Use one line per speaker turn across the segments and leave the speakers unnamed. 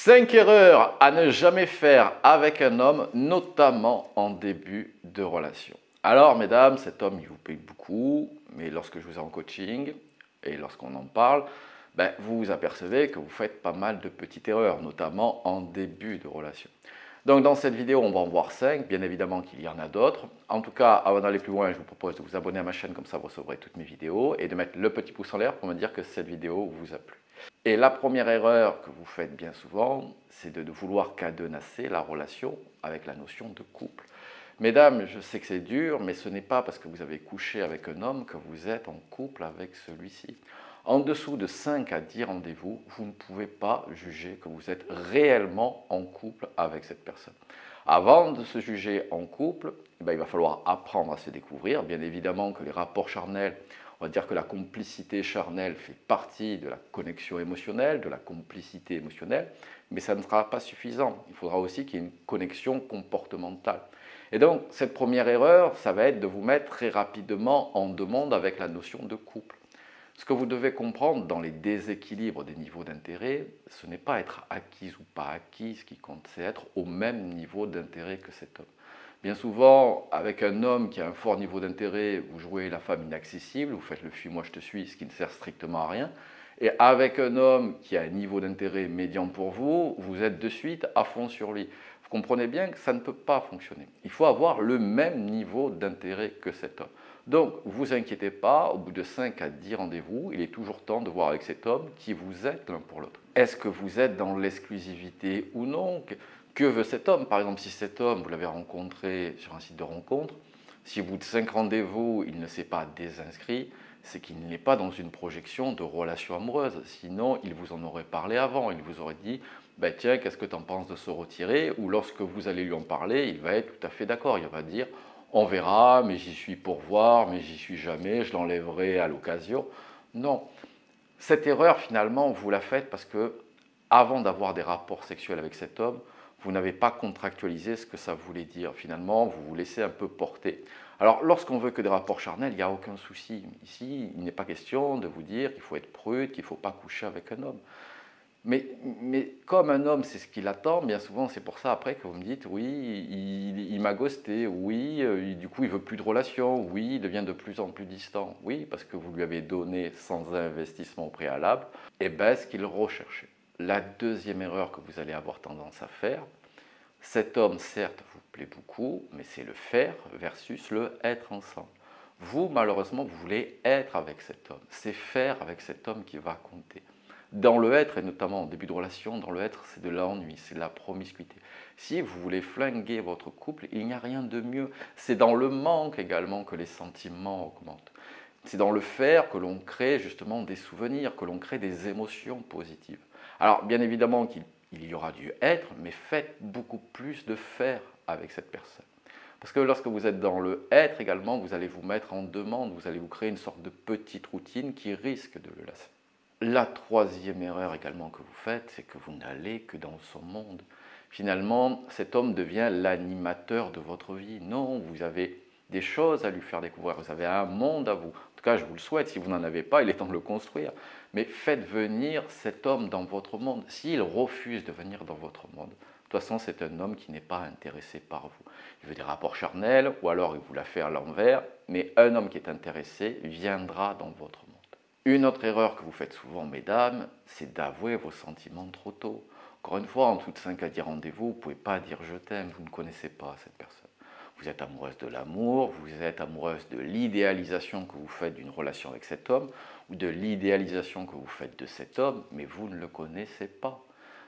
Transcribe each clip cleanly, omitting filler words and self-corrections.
5 erreurs à ne jamais faire avec un homme, notamment en début de relation. Alors, mesdames, cet homme, il vous paye beaucoup, mais lorsque je vous ai en coaching et lorsqu'on en parle, vous vous apercevez que vous faites pas mal de petites erreurs, notamment en début de relation. Donc, dans cette vidéo, on va en voir 5. Bien évidemment qu'il y en a d'autres. En tout cas, avant d'aller plus loin, je vous propose de vous abonner à ma chaîne, comme ça vous recevrez toutes mes vidéos, et de mettre le petit pouce en l'air pour me dire que cette vidéo vous a plu. Et la première erreur que vous faites bien souvent, c'est de vouloir cadenasser la relation avec la notion de couple. Mesdames, je sais que c'est dur, mais ce n'est pas parce que vous avez couché avec un homme que vous êtes en couple avec celui-ci. En dessous de 5 à 10 rendez-vous, vous ne pouvez pas juger que vous êtes réellement en couple avec cette personne. Avant de se juger en couple, il va falloir apprendre à se découvrir. Bien évidemment que les rapports charnels, on va dire que la complicité charnelle fait partie de la connexion émotionnelle, de la complicité émotionnelle, mais ça ne sera pas suffisant. Il faudra aussi qu'il y ait une connexion comportementale. Et donc, cette première erreur, ça va être de vous mettre très rapidement en demande avec la notion de couple. Ce que vous devez comprendre dans les déséquilibres des niveaux d'intérêt, ce n'est pas être acquise ou pas acquise, ce qui compte, c'est être au même niveau d'intérêt que cet homme. Bien souvent, avec un homme qui a un fort niveau d'intérêt, vous jouez la femme inaccessible, vous faites le fuis-moi je te suis, ce qui ne sert strictement à rien. Et avec un homme qui a un niveau d'intérêt médian pour vous, vous êtes de suite à fond sur lui. Vous comprenez bien que ça ne peut pas fonctionner. Il faut avoir le même niveau d'intérêt que cet homme. Donc, vous inquiétez pas, au bout de 5 à 10 rendez-vous, il est toujours temps de voir avec cet homme qui vous êtes l'un pour l'autre. Est-ce que vous êtes dans l'exclusivité ou non? Que veut cet homme? Par exemple, si cet homme, vous l'avez rencontré sur un site de rencontre, si au bout de 5 rendez-vous, il ne s'est pas désinscrit, c'est qu'il n'est pas dans une projection de relation amoureuse. Sinon, il vous en aurait parlé avant. Il vous aurait dit, tiens, qu'est-ce que tu en penses de se retirer? Ou lorsque vous allez lui en parler, il va être tout à fait d'accord. Il va dire, on verra, mais j'y suis pour voir, mais j'y suis jamais, je l'enlèverai à l'occasion. Non. Cette erreur, finalement, vous la faites parce que, avant d'avoir des rapports sexuels avec cet homme, vous n'avez pas contractualisé ce que ça voulait dire. Finalement, vous vous laissez un peu porter. Alors, lorsqu'on veut que des rapports charnels, il n'y a aucun souci. Ici, il n'est pas question de vous dire qu'il faut être prude, qu'il ne faut pas coucher avec un homme. Mais comme un homme, c'est ce qu'il attend, bien souvent, c'est pour ça après que vous me dites, oui, il m'a ghosté, oui, du coup, il veut plus de relation, oui, il devient de plus en plus distant. Oui, parce que vous lui avez donné sans investissement au préalable, ce qu'il recherchait. La deuxième erreur que vous allez avoir tendance à faire, cet homme, certes, vous plaît beaucoup, mais c'est le faire versus le être ensemble. Vous, malheureusement, vous voulez être avec cet homme. C'est faire avec cet homme qui va compter. Dans le être, et notamment en début de relation, dans le être, c'est de l'ennui, c'est de la promiscuité. Si vous voulez flinguer votre couple, il n'y a rien de mieux. C'est dans le manque également que les sentiments augmentent. C'est dans le faire que l'on crée justement des souvenirs, que l'on crée des émotions positives. Alors, bien évidemment qu'il y aura du être, mais faites beaucoup plus de faire avec cette personne. Parce que lorsque vous êtes dans le être également, vous allez vous mettre en demande, vous allez vous créer une sorte de petite routine qui risque de le lasser. La troisième erreur également que vous faites, c'est que vous n'allez que dans son monde. Finalement, cet homme devient l'animateur de votre vie. Non, vous avez des choses à lui faire découvrir, vous avez un monde à vous. En tout cas, je vous le souhaite, si vous n'en avez pas, il est temps de le construire. Mais faites venir cet homme dans votre monde. S'il refuse de venir dans votre monde, de toute façon, c'est un homme qui n'est pas intéressé par vous. Il veut des rapports charnels, ou alors il vous la fait à l'envers, mais un homme qui est intéressé viendra dans votre monde. Une autre erreur que vous faites souvent, mesdames, c'est d'avouer vos sentiments trop tôt. Encore une fois, en tout de 5 à 10 rendez-vous, vous ne pouvez pas dire je t'aime, vous ne connaissez pas cette personne. Vous êtes amoureuse de l'amour, vous êtes amoureuse de l'idéalisation que vous faites d'une relation avec cet homme, ou de l'idéalisation que vous faites de cet homme, mais vous ne le connaissez pas.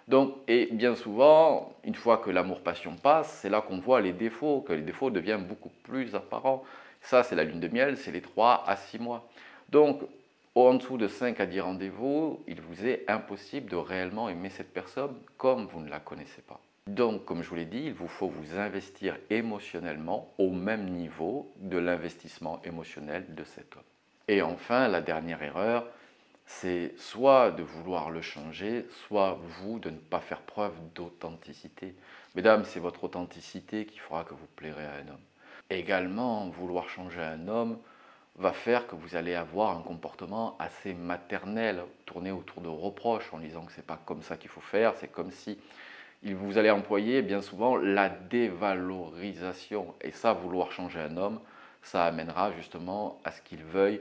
Donc, et bien souvent, une fois que l'amour-passion passe, c'est là qu'on voit les défauts, que les défauts deviennent beaucoup plus apparents. Ça, c'est la lune de miel, c'est les 3 à 6 mois. Donc, en dessous de 5 à 10 rendez-vous, il vous est impossible de réellement aimer cette personne comme vous ne la connaissez pas. Donc, comme je vous l'ai dit, il vous faut vous investir émotionnellement au même niveau de l'investissement émotionnel de cet homme. Et enfin, la dernière erreur, c'est soit de vouloir le changer, soit vous de ne pas faire preuve d'authenticité. Mesdames, c'est votre authenticité qui fera que vous plairez à un homme. Également, vouloir changer un homme, va faire que vous allez avoir un comportement assez maternel, tourné autour de reproches, en disant que c'est pas comme ça qu'il faut faire, c'est comme si vous allez employer bien souvent la dévalorisation. Et ça, vouloir changer un homme, ça amènera justement à ce qu'il veuille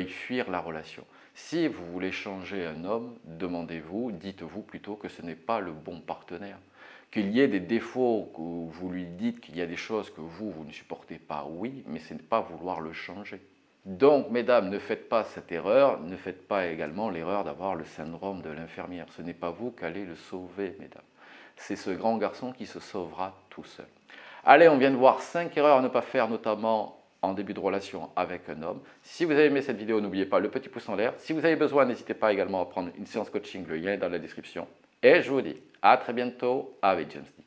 fuir la relation. Si vous voulez changer un homme, demandez-vous, dites-vous plutôt que ce n'est pas le bon partenaire. Qu'il y ait des défauts, que vous lui dites qu'il y a des choses que vous ne supportez pas, oui, mais ce n'est pas vouloir le changer. Donc, mesdames, ne faites pas cette erreur, ne faites pas également l'erreur d'avoir le syndrome de l'infirmière. Ce n'est pas vous qui allez le sauver, mesdames. C'est ce grand garçon qui se sauvera tout seul. Allez, on vient de voir 5 erreurs à ne pas faire, notamment en début de relation avec un homme. Si vous avez aimé cette vidéo, n'oubliez pas le petit pouce en l'air. Si vous avez besoin, n'hésitez pas également à prendre une séance coaching, le lien est dans la description. Et je vous dis à très bientôt avec James Dean.